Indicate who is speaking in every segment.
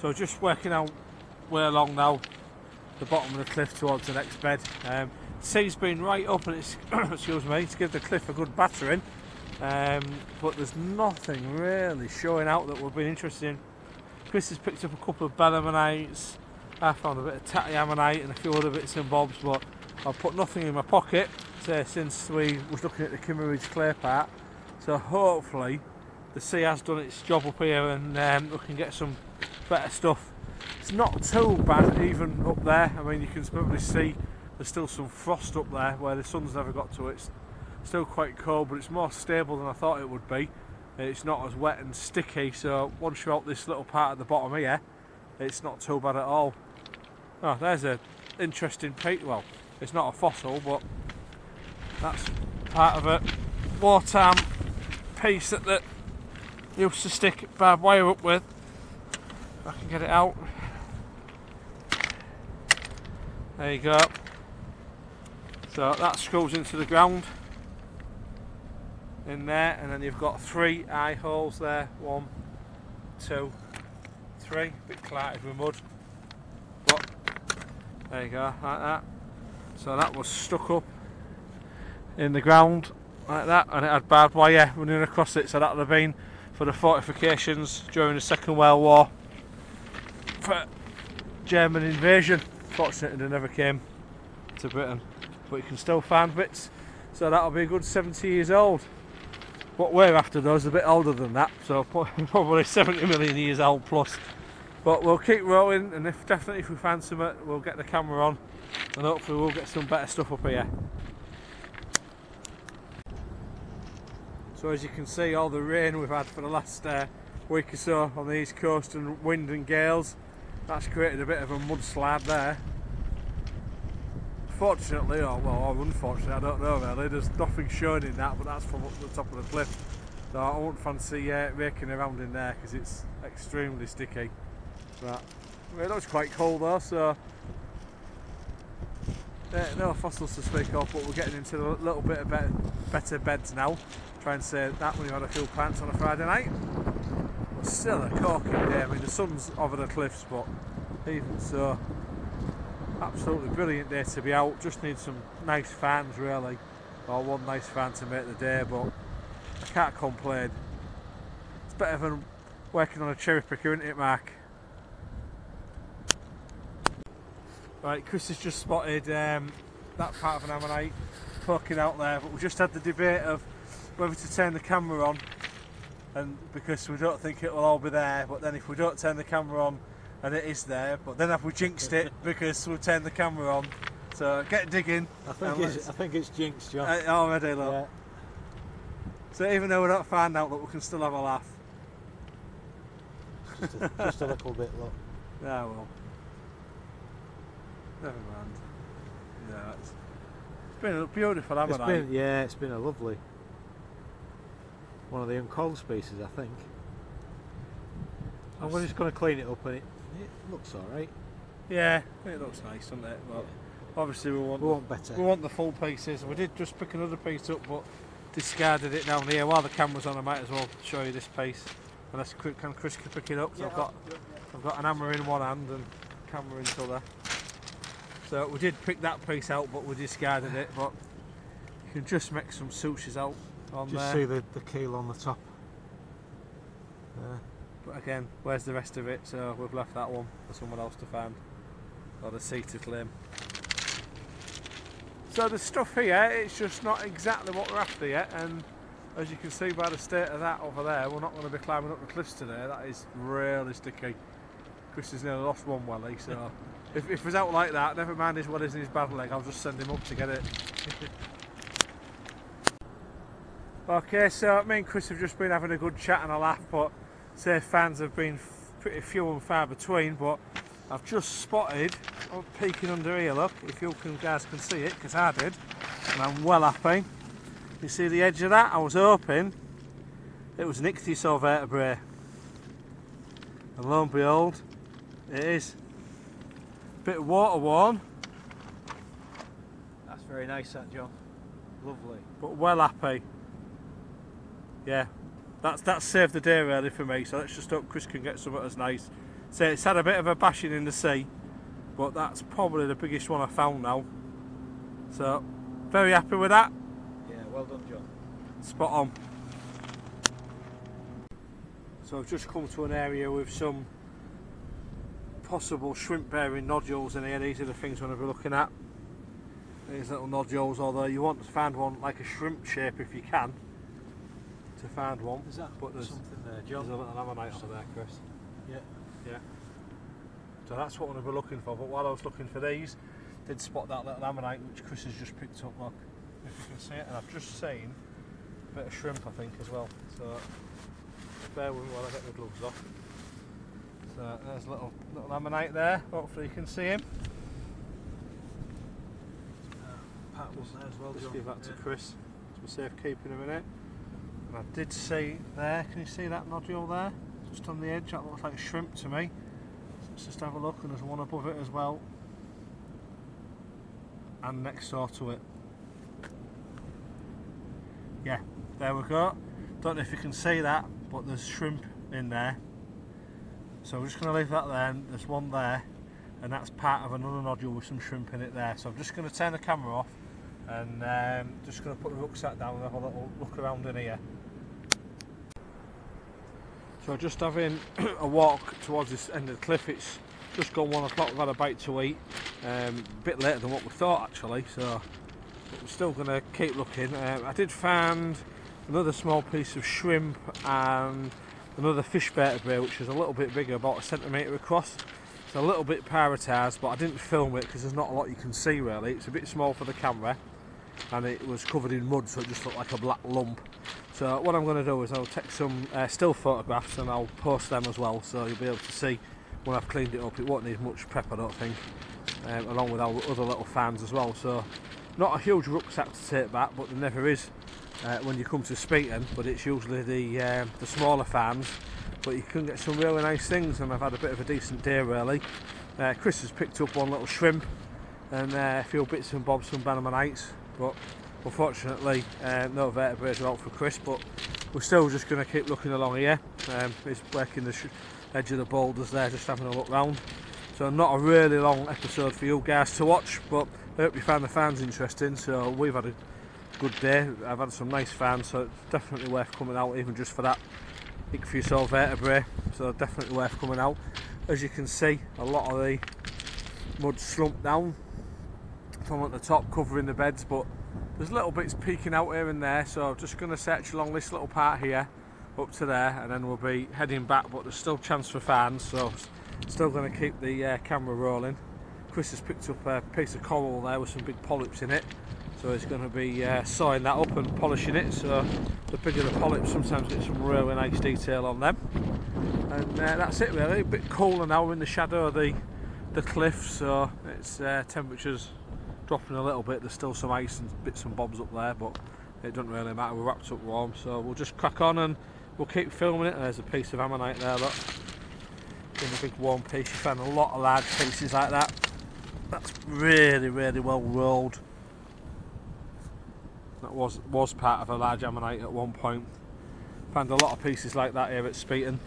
Speaker 1: So just working our way along now, the bottom of the cliff towards the next bed. Sea's been right up and it's excuse me, to give the cliff a good battering, but there's nothing really showing out that we've been interested in. Chris has picked up a couple of bell ammonites, I found a bit of tatty ammonite and a few other bits and bobs, but I've put nothing in my pocket since we was looking at the Kimmeridge clay part, so hopefully the sea has done its job up here and we can get some better stuff. It's not too bad even up there. I mean, you can probably see there's still some frost up there where the sun's never got to it. It's still quite cold, but it's more stable than I thought it would be. It's not as wet and sticky, so once you're out this little part at the bottom here, it's not too bad at all. Oh, there's an interesting piece. Well, it's not a fossil, but that's part of a Wartime piece that they used to stick barbed wire up with. If I can get it out. There you go. So that screws into the ground in there, and then you've got 3 eye holes there. 1, 2, 3. A bit clattered with mud, but there you go, like that. So that was stuck up in the ground like that, and it had barbed wire running across it, so that would have been for the fortifications during the Second World War for German invasion. Fortunately they never came to Britain, but you can still find bits, so that'll be a good 70 years old. What we're after though is a bit older than that, so probably 70 million years old plus. But we'll keep rolling, and definitely if we find something, we'll get the camera on, and hopefully we'll get some better stuff up here. So as you can see, all the rain we've had for the last week or so on the east coast, and wind and gales, that's created a bit of a mudslide there. Fortunately, or unfortunately, I don't know really, there's nothing showing in that, but that's from up the top of the cliff. So I won't fancy raking around in there because it's extremely sticky. But it looks quite cool though, so no fossils to speak of, but we're getting into a little bit of better beds now. Try and say that when you've had a few pints on a Friday night. But still a corking day. I mean, the sun's over the cliffs, but even so, absolutely brilliant day to be out. Just need some nice fans really, or one nice fan to make the day, but I can't complain. It's better than working on a cherry picker, isn't it, Mark? Right, Chris has just spotted that part of an ammonite poking out there, but we just had the debate of whether to turn the camera on, and because we don't think it will all be there, but then if we don't turn the camera on and it is there, but then have we jinxed it because we've turned the camera on. So get digging.
Speaker 2: I think it's jinxed, John.
Speaker 1: Already, look.
Speaker 2: Yeah.
Speaker 1: So even though we don't find out, look, we can still have a laugh.
Speaker 2: Just a little bit, look.
Speaker 1: Yeah, well. Never mind. Yeah, it's been a beautiful ammonite.
Speaker 2: It's been a lovely. One of the uncoiled species, I think. And we're just going to clean it up, and it looks alright.
Speaker 1: Yeah, it looks nice, doesn't it? But obviously we want
Speaker 2: better.
Speaker 1: We want the full pieces. We did just pick another piece up, but discarded it down here. While the camera's on, I might as well show you this piece. Unless Chris can pick it up. So
Speaker 2: Yeah,
Speaker 1: I've got an hammer in one hand and camera in the other. So we did pick that piece out, but we discarded it. But you can just make some sutures out on
Speaker 2: just
Speaker 1: there.
Speaker 2: see the keel on the top.
Speaker 1: But again, where's the rest of it? So we've left that one for someone else to find, or the sea to claim. So the stuff here, it's just not exactly what we're after yet, and as you can see by the state of that over there, we're not going to be climbing up the cliffs today. That is really sticky. Chris has nearly lost one welly, so if it was out like that, never mind his wellies and his bad leg, I'll just send him up to get it. Okay, so me and Chris have just been having a good chat and a laugh, but say fans have been pretty few and far between. But I've just spotted, peeking under here, look, if you guys can see it, because I did, and I'm well happy. You see the edge of that? I was hoping it was an ichthyosaur vertebrae, and lo and behold, it is. Bit water worn.
Speaker 2: That's very nice, that, John. Lovely.
Speaker 1: But well happy. Yeah, that's saved the day really for me. So let's just hope Chris can get something as nice So it's had a bit of a bashing in the sea, but that's probably the biggest one I found now. So very happy with that.
Speaker 2: Yeah, well done, John.
Speaker 1: Spot on. So I've just come to an area with some possible shrimp bearing nodules in here. These are the things we're going to be looking at. These little nodules, although you want to find one like a shrimp shape if you can to find one.
Speaker 2: Is that
Speaker 1: but there's
Speaker 2: something there, John?
Speaker 1: There's a little ammonite over there, Chris.
Speaker 2: Yeah.
Speaker 1: Yeah. So that's what we're going to be looking for. But while I was looking for these, I did spot that little ammonite which Chris has just picked up. Look, if you can see it, and I've just seen a bit of shrimp, I think, as well. So bear with me while I get my gloves off. So there's a little ammonite there. Hopefully you can see him.
Speaker 2: Pat was there as well,
Speaker 1: Just
Speaker 2: John.
Speaker 1: give that to Chris for safekeeping a minute. And I did see there, can you see that nodule there? Just on the edge, that looks like shrimp to me. So let's just have a look, and there's one above it as well. And next door to it. Yeah, there we go. Don't know if you can see that, but there's shrimp in there. So we're just going to leave that there, and there's one there, and that's part of another nodule with some shrimp in it there. So I'm just going to turn the camera off, and just going to put the rucksack down and have a little look around in here. So just having a walk towards this end of the cliff. It's just gone 1 o'clock, we've had a bite to eat. A bit later than what we thought actually, so but we're still going to keep looking. I did find another small piece of shrimp and another fish vertebrae, which is a little bit bigger, about 1 centimetre across. It's a little bit prioritised, but I didn't film it because there's not a lot you can see really. It's a bit small for the camera, and it was covered in mud, so it just looked like a black lump. So what I'm going to do is I'll take some still photographs and I'll post them as well, so you'll be able to see when I've cleaned it up. It won't need much prep, I don't think, along with our other little fans as well. So not a huge rucksack to take back, but there never is when you come to Speeton, but it's usually the smaller fans. But you can get some really nice things, and I've had a bit of a decent day really. Chris has picked up one little shrimp and a few bits and bobs, some ammonites, but unfortunately no vertebrae are out for Chris, but we're still just going to keep looking along here. He's working the edge of the boulders there, just having a look round. So not a really long episode for you guys to watch, but I hope you found the fans interesting. So we've had a good day. I've had some nice fans, so it's definitely worth coming out, even just for that ichthyosaur vertebrae. So definitely worth coming out. As you can see, a lot of the mud slumped down from at the top, covering the beds, but there's little bits peeking out here and there. So I'm just going to search along this little part here up to there, and then we'll be heading back, but there's still chance for fans, so still going to keep the camera rolling. Chris has picked up a piece of coral there with some big polyps in it, so he's going to be sawing that up and polishing it. So the bigger the polyps, sometimes get some really nice detail on them. And that's it really. A bit cooler now, we're in the shadow of the cliff, so it's temperatures dropping a little bit. There's still some ice and bits and bobs up there, but it doesn't really matter, we're wrapped up warm, so we'll just crack on and we'll keep filming it. And there's a piece of ammonite there, look, in a big warm piece. You find a lot of large pieces like that. That's really well rolled. That was part of a large ammonite at one point. Found a lot of pieces like that here at Speeton.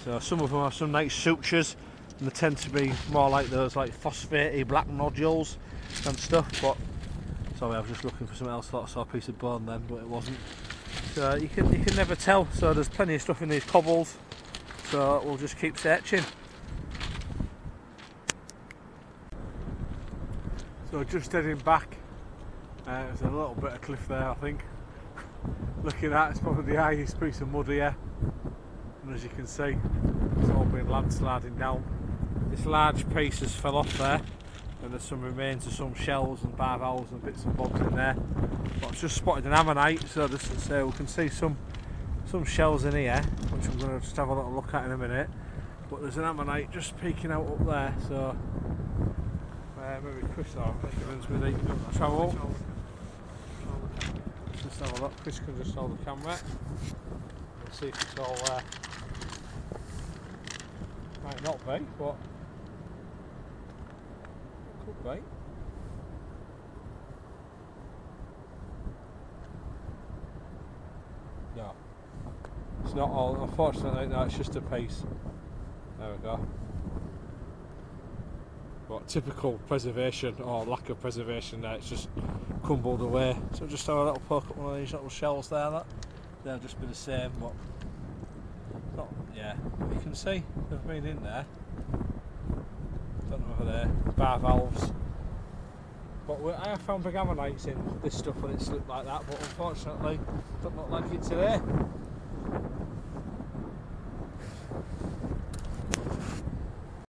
Speaker 1: So some of them have some nice sutures, and they tend to be more like those like phosphatey black nodules and stuff. But sorry, I was just looking for something else. Thought I saw a piece of bone then, but it wasn't. So you can never tell. So there's plenty of stuff in these cobbles. So we'll just keep searching. So just heading back. There's a little bit of cliff there, I think. Looking at it's probably the highest piece of mud here, and as you can see, it's all been landsliding down. This large piece has fell off there, and there's some remains of some shells and bivalves and bits and bobs in there. But I've just spotted an ammonite, so we can see some shells in here, which I'm going to just have a little look at in a minute. But there's an ammonite just peeking out up there, so maybe Chris or Benjamin's with the trowel. Let's just have a look. Chris can just hold the camera. We'll see if it's all there. Might not be, but it could be. No, it's not all. Unfortunately, no, it's just a piece. There we go. what typical preservation or lack of preservation there. It's just crumbled away. So just have a little poke at one of these little shells there. That they'll just be the same, but not. Yeah, but you can see they've been in there. Don't know whether they're bar valves. But I have found big ammonites in this stuff when it's looked like that, but unfortunately, don't look like it today.